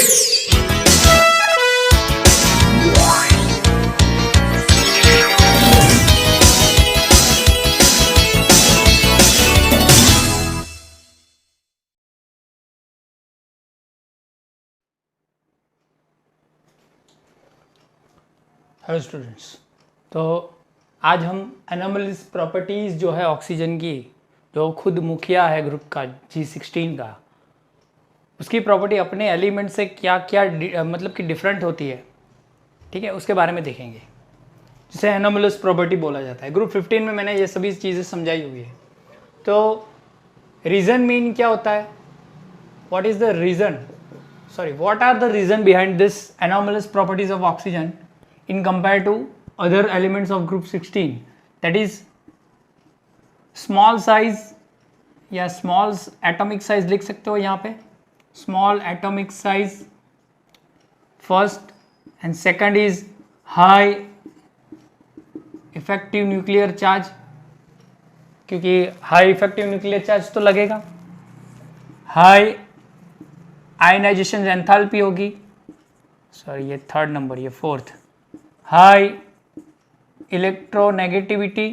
Hello students, तो आज हम एनोमलीज प्रॉपर्टीज़ जो है ऑक्सीजन की, जो खुद मुखिया है ग्रुप का G16 का, उसकी प्रॉपर्टी अपने एलिमेंट से क्या क्या मतलब कि डिफरेंट होती है, ठीक है, उसके बारे में देखेंगे, जिसे एनोमलीज प्रॉपर्टी बोला जाता है। ग्रुप 15 में मैंने ये सभी चीज़ें समझाई हुई है। तो रीज़न मीन क्या होता है, what is the reason, what are the reason behind this anomalous properties of oxygen in compared to other elements of group 16, that is small size या small atomic size लिख सकते हो यहाँ पे, small atomic size first, and second is high effective nuclear charge, क्योंकि high effective nuclear charge तो लगेगा, high ionisation enthalpy होगी, सॉरी ये थर्ड नंबर, ये fourth, high electronegativity,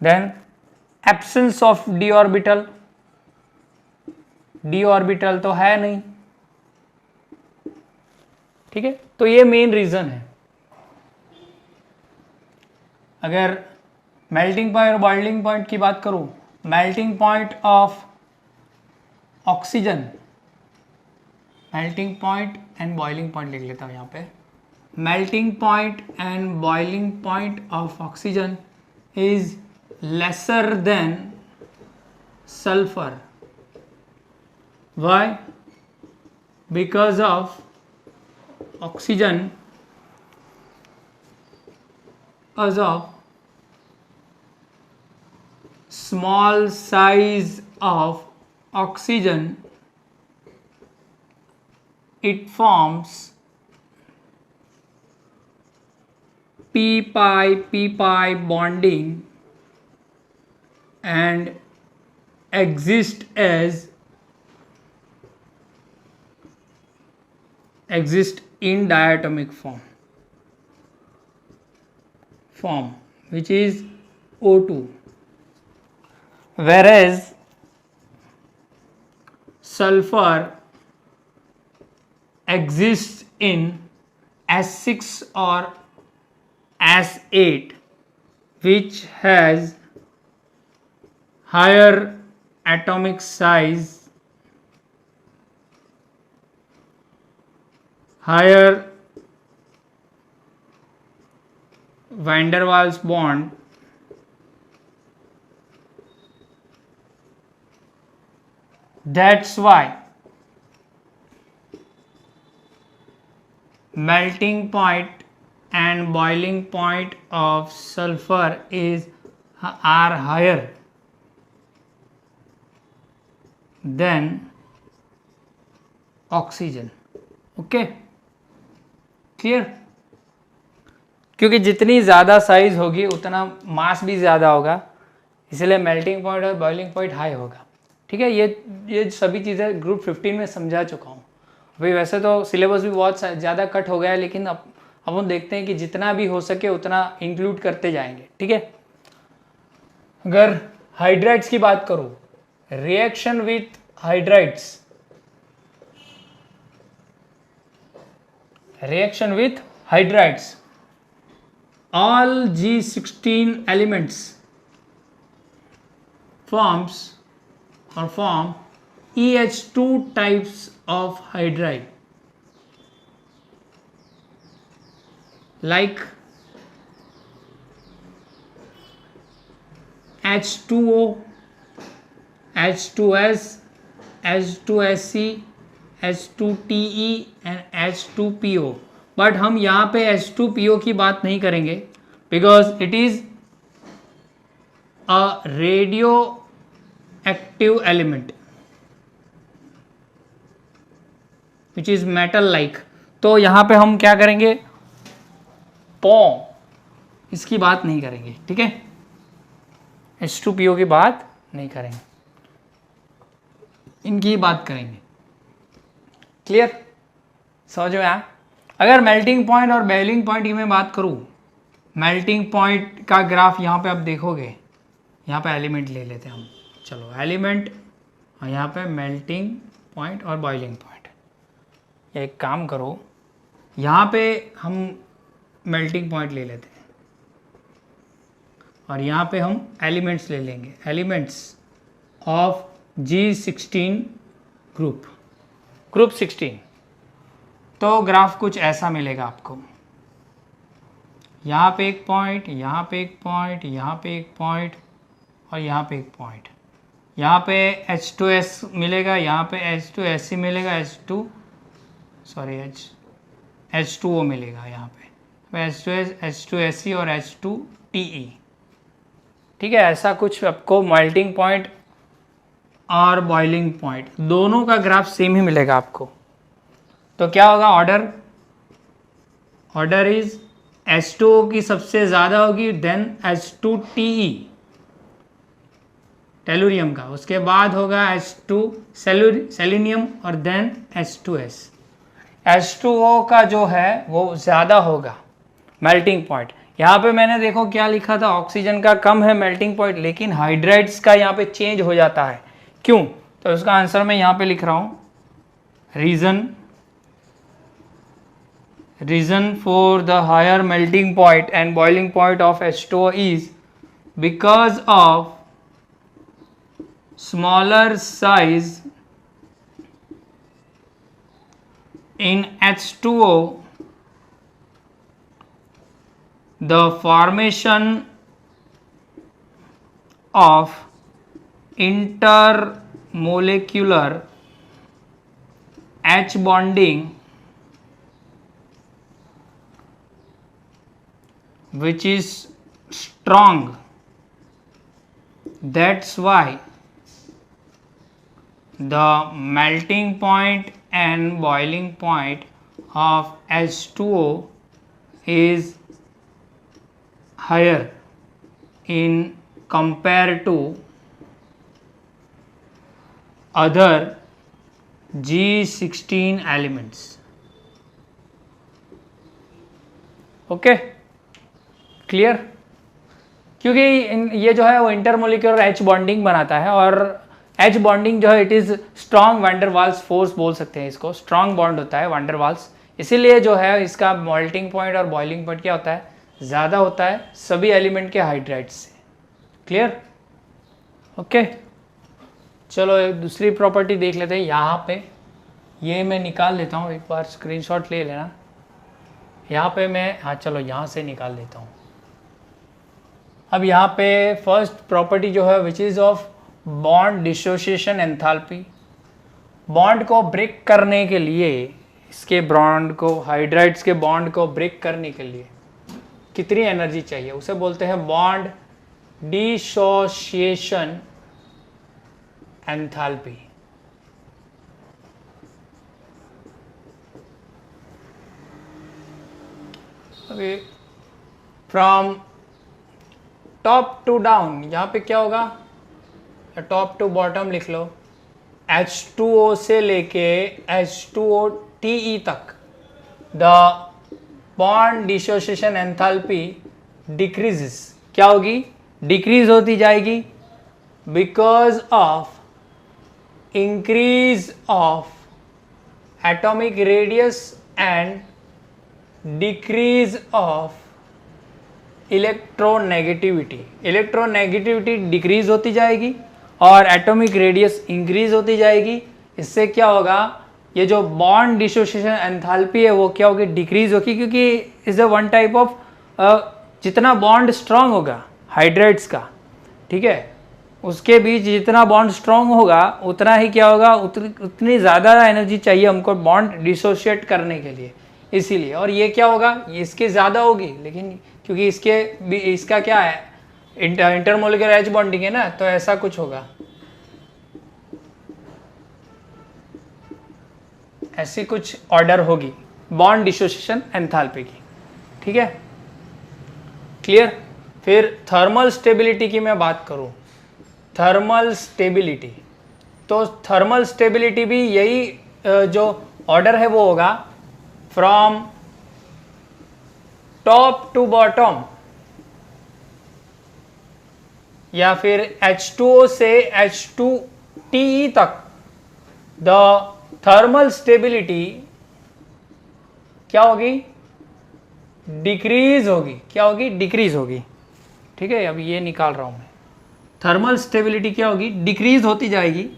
then absence of d orbital, d orbital तो है नहीं, ठीक है। तो ये मेन रीजन है। अगर मेल्टिंग पॉइंट और बॉइलिंग पॉइंट की बात करूं, melting point of oxygen, melting point and boiling point लिख लेता हूँ यहाँ पे, melting point and boiling point of oxygen is lesser than sulphur. Why? Because of oxygen because of small size of oxygen, it forms p-pi bonding and exist in diatomic form which is O2, whereas sulfur exists in S6 or S8, which has higher atomic size, higher van der Waals bond, that's why melting point and boiling point of sulfur are higher than oxygen. Okay, clear? क्योंकि जितनी ज़्यादा size होगी उतना मास भी ज़्यादा होगा, इसलिए melting point और बॉइलिंग पॉइंट हाई होगा, ठीक है। ये सभी चीज़ें ग्रुप 15 में समझा चुका हूँ। अभी वैसे तो सिलेबस भी बहुत ज़्यादा कट हो गया है, लेकिन अब हम देखते हैं कि जितना भी हो सके उतना इंक्लूड करते जाएंगे, ठीक है। अगर हाइड्राइड्स की बात करूँ, reaction with hydrides, all G16 elements form EH2 types of hydride, like H2O, H2S, H2SC, H2TE and H2PO। But हम यहाँ पे H2PO की बात नहीं करेंगे, because it is a radio active element which is metal like. तो यहाँ पे हम क्या करेंगे, इसकी बात नहीं करेंगे, ठीक है, H2PO की बात नहीं करेंगे, इनकी बात करेंगे। क्लियर, समझ में आया। अगर मेल्टिंग पॉइंट और बॉइलिंग पॉइंट की मैं बात करूँ, मेल्टिंग पॉइंट का ग्राफ यहाँ पे आप देखोगे, यहाँ पे एलिमेंट ले लेते हैं हम, चलो एलिमेंट, और यहाँ पे मेल्टिंग पॉइंट और बॉइलिंग पॉइंट। एक काम करो, यहाँ पे हम मेल्टिंग पॉइंट ले लेते हैं और यहाँ पे हम एलिमेंट्स ले लेंगे, एलिमेंट्स ऑफ G16 ग्रुप 16। तो ग्राफ कुछ ऐसा मिलेगा आपको, यहाँ पे एक पॉइंट, यहाँ पे एक पॉइंट, यहाँ पे एक पॉइंट और यहाँ पे एक पॉइंट। यहाँ पे H2S मिलेगा, यहाँ पे H2SC मिलेगा, H2O मिलेगा यहाँ पे H2S, H2SC और H2TE। ठीक है, ऐसा कुछ आपको मेल्टिंग पॉइंट और बॉइलिंग पॉइंट दोनों का ग्राफ सेम ही मिलेगा आपको। तो क्या होगा, ऑर्डर इज H2O की सबसे ज़्यादा होगी, देन H2TE टेलुरियम का, उसके बाद होगा H2 सेलेनियम और देन H2S। H2O का जो है वो ज़्यादा होगा मेल्टिंग पॉइंट। यहाँ पे मैंने देखो क्या लिखा था, ऑक्सीजन का कम है मेल्टिंग पॉइंट, लेकिन हाइड्राइड्स का यहाँ पे चेंज हो जाता है, क्यों? तो उसका आंसर मैं यहाँ पे लिख रहा हूँ, reason for the higher melting point and boiling point of H2O is because of smaller size in H2O, the formation of intermolecular H bonding which is strong. That's why the melting point and boiling point of H2O is higher in compared to other G16 elements. Okay, clear? क्योंकि ये जो है वो intermolecular H bonding बनाता है, और H bonding जो है it is strong der Waals force बोल सकते हैं इसको, स्ट्रॉन्ग बॉन्ड होता है वैंडरवाल्स, इसीलिए जो है इसका मेल्टिंग पॉइंट और बॉइलिंग पॉइंट क्या होता है, ज़्यादा होता है सभी एलिमेंट के हाइड्राइड्स से। क्लियर? ओके, चलो एक दूसरी प्रॉपर्टी देख लेते हैं। यहाँ पे ये मैं निकाल लेता हूँ, एक बार स्क्रीनशॉट ले लेना। यहाँ पे मैं, हाँ चलो यहाँ से निकाल लेता हूँ। अब यहाँ पे फर्स्ट प्रॉपर्टी जो है which is of bond dissociation enthalpy. Bond को ब्रेक करने के लिए, इसके बॉन्ड को, हाइड्राइड्स के बॉन्ड को ब्रेक करने के लिए कितनी एनर्जी चाहिए, उसे बोलते हैं बॉन्ड डिसोसिएशन एंथैल्पी। अभी फ्रॉम टॉप टू डाउन, यहाँ पे क्या होगा, टॉप टू बॉटम लिख लो, H2O से लेके H2OTE तक the bond dissociation enthalpy decreases. क्या होगी, डिक्रीज होती जाएगी because of increase of atomic radius and decrease of electronegativity. Electronegativity decrease होती जाएगी और एटॉमिक रेडियस इंक्रीज होती जाएगी। इससे क्या होगा, ये जो बॉन्ड डिसोसिएशन एंथैल्पी है वो क्या होगी, डिक्रीज होगी, क्योंकि is a one type of, जितना बॉन्ड स्ट्रांग होगा हाइड्राइड्स का, ठीक है, उसके बीच जितना बॉन्ड स्ट्रांग होगा उतना ही क्या होगा, उतनी ज़्यादा एनर्जी चाहिए हमको बॉन्ड डिसोशिएट करने के लिए, इसीलिए। और ये क्या होगा, ये इसके ज़्यादा होगी, लेकिन क्योंकि इसका क्या है, इंटरमोलिकुलर एच बॉन्डिंग है ना, तो ऐसा कुछ होगा, ऐसी कुछ ऑर्डर होगी बॉन्ड डिसोसिएशन एंथैल्पी की। ठीक है, क्लियर? फिर थर्मल स्टेबिलिटी की मैं बात करूं, थर्मल स्टेबिलिटी, तो थर्मल स्टेबिलिटी भी यही जो ऑर्डर है वो होगा फ्रॉम टॉप टू बॉटम, या फिर H2O से H2TE तक द थर्मल स्टेबिलिटी क्या होगी, डिक्रीज होगी। क्या होगी, डिक्रीज होगी। ठीक है, अब ये निकाल रहा हूं मैं, थर्मल स्टेबिलिटी क्या होगी, डिक्रीज होती जाएगी।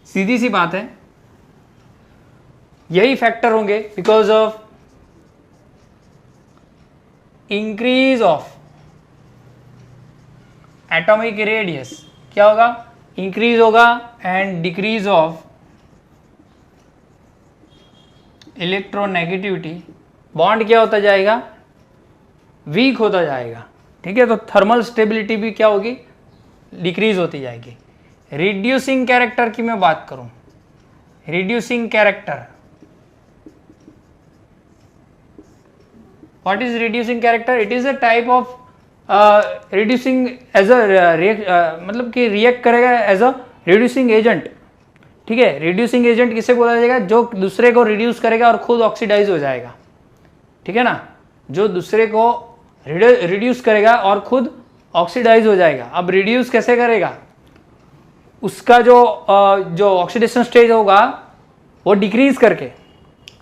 सीधी सी बात है, यही फैक्टर होंगे because of increase of atomic radius. क्या होगा, इंक्रीज होगा and decrease of electronegativity. Bond क्या होता जाएगा, वीक होता जाएगा। ठीक है, तो थर्मल स्टेबिलिटी भी क्या होगी, डिक्रीज होती जाएगी। रिड्यूसिंग कैरेक्टर की मैं बात करूं, reducing character, what is reducing character, it is a type of reducing as a मतलब कि रिएक्ट करेगा एज अ रिड्यूसिंग एजेंट। ठीक है, रिड्यूसिंग एजेंट किसे बोला जाएगा, जो दूसरे को रिड्यूस करेगा और खुद ऑक्सीडाइज हो जाएगा। ठीक है ना, जो दूसरे को रिड्यूस करेगा और खुद ऑक्सीडाइज हो जाएगा। अब रिड्यूस कैसे करेगा, उसका जो ऑक्सीडेशन स्टेज होगा वो डिक्रीज करके,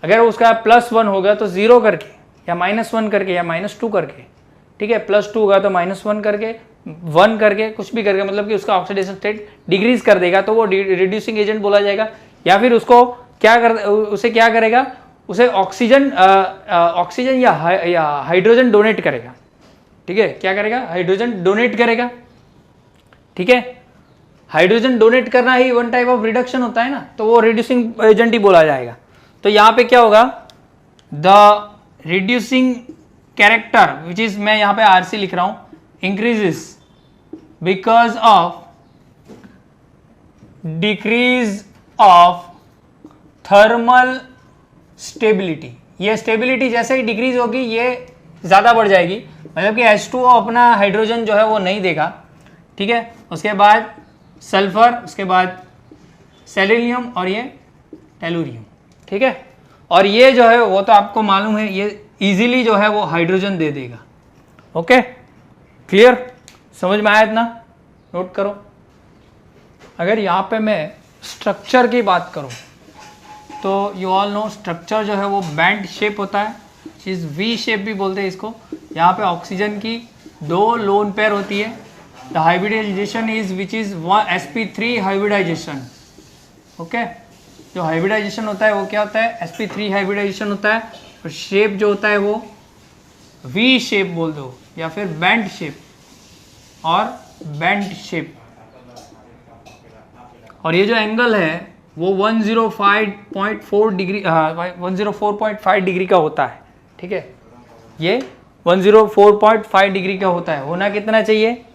अगर उसका +1 होगा तो 0 करके, या -1 करके, या -2 करके। ठीक है, +2 होगा तो -1 करके, 1 करके, कुछ भी करके, मतलब कि उसका ऑक्सीडेशन स्टेट डिक्रीज कर देगा, तो वो रिड्यूसिंग एजेंट बोला जाएगा। या फिर उसको उसे क्या करेगा, उसे ऑक्सीजन या हाइड्रोजन डोनेट करेगा। ठीक है, क्या करेगा, हाइड्रोजन डोनेट करेगा। ठीक है, हाइड्रोजन डोनेट करना ही वन टाइप ऑफ रिडक्शन होता है ना, तो वो रिड्यूसिंग एजेंट ही बोला जाएगा। तो यहाँ पे क्या होगा, the reducing character which is, मैं यहाँ पे RC लिख रहा हूं, increases because of decrease of thermal stability. ये स्टेबिलिटी जैसे ही डिक्रीज होगी ये ज़्यादा बढ़ जाएगी, मतलब कि H2O अपना हाइड्रोजन जो है वो नहीं देगा। ठीक है, उसके बाद सल्फर, उसके बाद सेलेनियम और ये टेलुरियम। ठीक है, और ये जो है वो तो आपको मालूम है, ये इजीली जो है वो हाइड्रोजन दे देगा। ओके, क्लियर, समझ में आया इतना, नोट करो। अगर यहाँ पे मैं स्ट्रक्चर की बात करूँ तो यू ऑल नो स्ट्रक्चर जो है वो बैंड शेप होता है, चीज़ V शेप भी बोलते हैं इसको। यहाँ पे ऑक्सीजन की 2 लोन पेयर होती है। The hybridisation is which is sp3 hybridisation. Okay, जो हाइब्रिडाइजेशन होता है वो क्या होता है, sp3 हाइब्रिडाइजेशन होता है। और शेप जो होता है वो V शेप बोल दो, या फिर बैंड शेप और बैंड शेप। और ये जो एंगल है वो 105.4 डिग्री 104.5 डिग्री का होता है। ठीक है, ये 104.5 डिग्री का होता है। होना कितना चाहिए,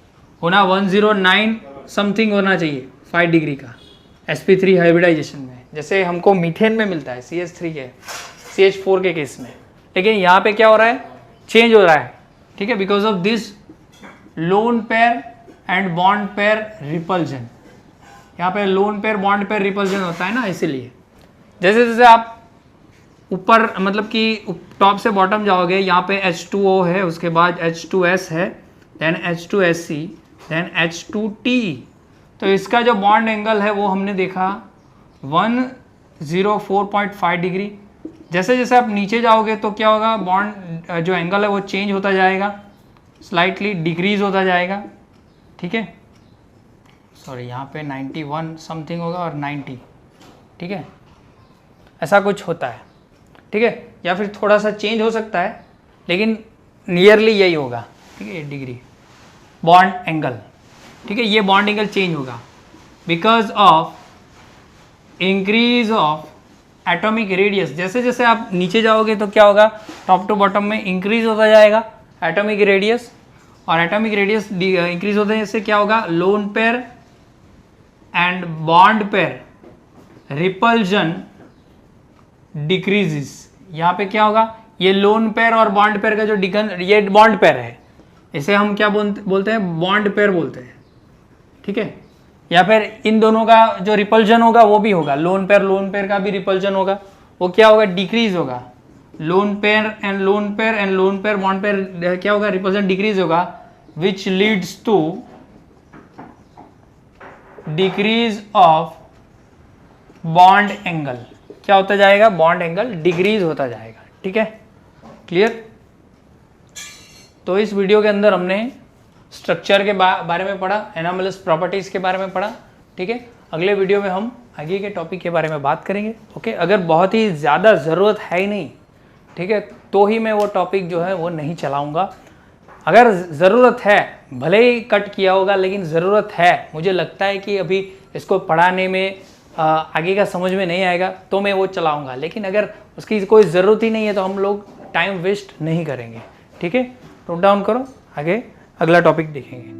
होना 109 समथिंग होना चाहिए 5 डिग्री का sp3 हाइब्रिडाइजेशन में, जैसे हमको मीथेन में मिलता है CH3 के CH4 के केस में। लेकिन यहाँ पे क्या हो रहा है, चेंज हो रहा है। ठीक है, because of this loan pair and bond pair repulsion. यहाँ पे loan pair bond pair repulsion होता है ना, इसीलिए जैसे जैसे आप ऊपर मतलब कि टॉप से बॉटम जाओगे, यहाँ पे H2O है, उसके बाद H2S है, देन H2SC, देन H2TE। तो इसका जो बॉन्ड एंगल है वो हमने देखा 104.5 डिग्री। जैसे जैसे आप नीचे जाओगे तो क्या होगा, बॉन्ड जो एंगल है वो चेंज होता जाएगा, स्लाइटली डिक्रीज होता जाएगा। ठीक है, सॉरी यहाँ पे 91 समथिंग होगा और 90। ठीक है, ऐसा कुछ होता है। ठीक है, या फिर थोड़ा सा चेंज हो सकता है, लेकिन नियरली यही होगा। ठीक है, डिग्री बॉन्ड एंगल। ठीक है, ये बॉन्ड एंगल चेंज होगा because of increase of atomic radius. जैसे जैसे आप नीचे जाओगे तो क्या होगा, टॉप टू बॉटम में इंक्रीज होता जाएगा एटॉमिक रेडियस, और एटॉमिक रेडियस इंक्रीज होते हैं, इससे क्या होगा, lone pair and bond pair repulsion decreases. यहाँ पे क्या होगा, ये लोन पेयर और बॉन्ड पेयर का जो ये बॉन्ड पेयर है, इसे हम क्या बोलते हैं, बॉन्ड पेयर बोलते हैं। ठीक है, या फिर इन दोनों का जो रिपल्जन होगा वो भी होगा, लोन पेयर का भी रिपल्जन होगा, वो क्या होगा, डिक्रीज होगा। Lone pair and lone pair and lone pair bond pair क्या होगा, रिप्रेजेंट डिक्रीज होगा, which leads to decrease of bond angle. क्या होता जाएगा, बॉन्ड एंगल डिक्रीज होता जाएगा। ठीक है, क्लियर। तो इस वीडियो के अंदर हमने स्ट्रक्चर के बारे में पढ़ा, एनोमलस प्रॉपर्टीज के बारे में पढ़ा। ठीक है, अगले वीडियो में हम आगे के टॉपिक के बारे में बात करेंगे। ओके, अगर बहुत ही ज़्यादा ज़रूरत है ही नहीं, ठीक है, तो ही मैं वो टॉपिक जो है वो नहीं चलाऊंगा। अगर ज़रूरत है, भले ही कट किया होगा, लेकिन ज़रूरत है, मुझे लगता है कि अभी इसको पढ़ाने में आगे का समझ में नहीं आएगा, तो मैं वो चलाऊंगा। लेकिन अगर उसकी कोई ज़रूरत ही नहीं है तो हम लोग टाइम वेस्ट नहीं करेंगे। ठीक है, नोट डाउन करो, आगे अगला टॉपिक देखेंगे।